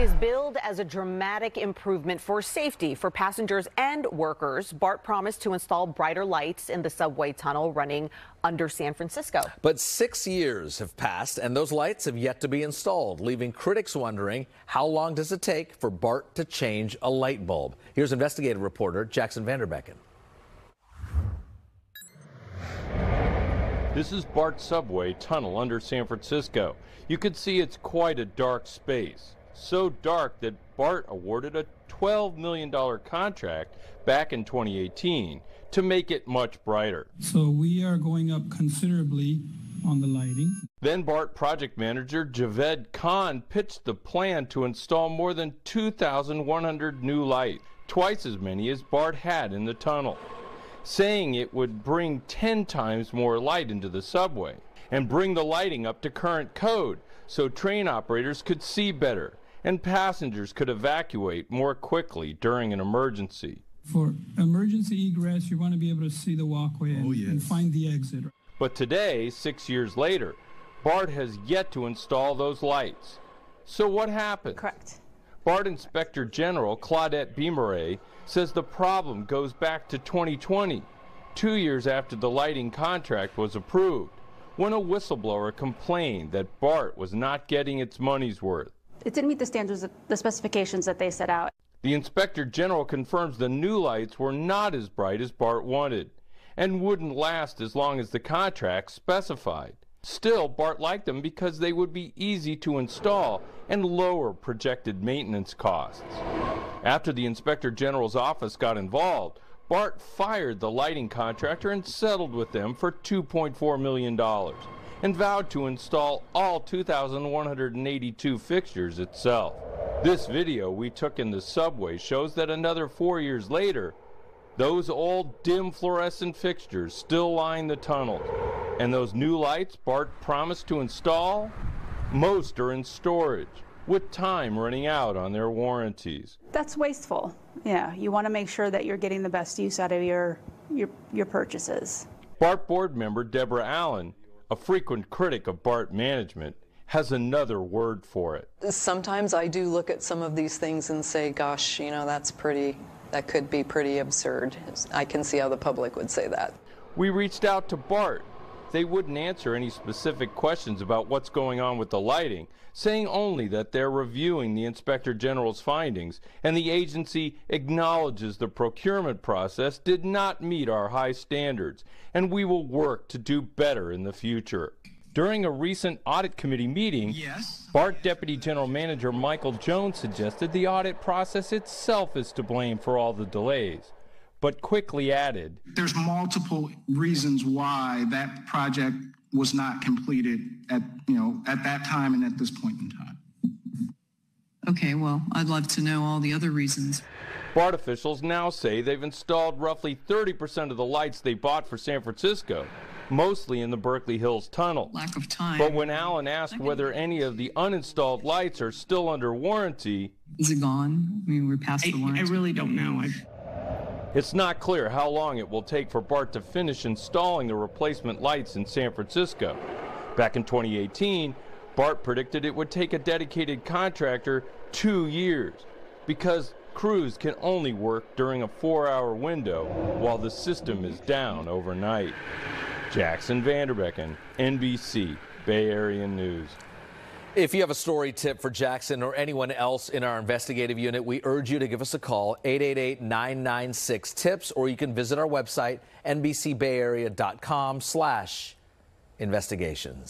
It is billed as a dramatic improvement for safety for passengers and workers. BART promised to install brighter lights in the subway tunnel running under San Francisco. But 6 years have passed and those lights have yet to be installed, leaving critics wondering how long does it take for BART to change a light bulb? Here's investigative reporter Jackson Vanderbecken. This is BART subway tunnel under San Francisco. You can see it's quite a dark space. So dark that BART awarded a $12 million contract back in 2018 to make it much brighter. So we are going up considerably on the lighting. Then BART project manager Javed Khan pitched the plan to install more than 2,100 new lights, twice as many as BART had in the tunnel, saying it would bring 10 times more light into the subway and bring the lighting up to current code so train operators could see better and passengers could evacuate more quickly during an emergency. For emergency egress, you want to be able to see the walkway and find the exit. But today, 6 years later, BART has yet to install those lights. So what happened? Correct. BART Inspector General Claudette Bemeray says the problem goes back to 2020, 2 years after the lighting contract was approved, when a whistleblower complained that BART was not getting its money's worth. It didn't meet the standards, the specifications that they set out. The Inspector General confirms the new lights were not as bright as BART wanted and wouldn't last as long as the contract specified. Still, BART liked them because they would be easy to install and lower projected maintenance costs. After the Inspector General's office got involved, BART fired the lighting contractor and settled with them for $2.4 million and vowed to install all 2,182 fixtures itself. This video we took in the subway shows that another 4 years later, those old dim fluorescent fixtures still line the tunnels. And those new lights BART promised to install, most are in storage, with time running out on their warranties. That's wasteful. Yeah, you want to make sure that you're getting the best use out of your purchases. BART board member Deborah Allen, a frequent critic of BART management, has another word for it. Sometimes I do look at some of these things and say, gosh, you know, that could be pretty absurd. I can see how the public would say that. We reached out to BART. They wouldn't answer any specific questions about what's going on with the lighting, saying only that they're reviewing the Inspector General's findings, and the agency acknowledges the procurement process did not meet our high standards, and we will work to do better in the future. During a recent audit committee meeting, BART Deputy General Manager Michael Jones suggested the audit process itself is to blame for all the delays, but quickly added, there's multiple reasons why that project was not completed at that time and at this point in time. Okay, well, I'd love to know all the other reasons. BART officials now say they've installed roughly 30% of the lights they bought for San Francisco, mostly in the Berkeley Hills tunnel. Lack of time. But when Allen asked whether any of the uninstalled lights are still under warranty... Is it gone? I mean, we're past the warranty. I really don't know. It's not clear how long it will take for BART to finish installing the replacement lights in San Francisco. Back in 2018, BART predicted it would take a dedicated contractor 2 years because crews can only work during a 4-hour window while the system is down overnight. Jackson Vanderbecken, NBC, Bay Area News. If you have a story tip for Jackson or anyone else in our investigative unit, we urge you to give us a call, 888-996-TIPS, or you can visit our website, nbcbayarea.com/investigations.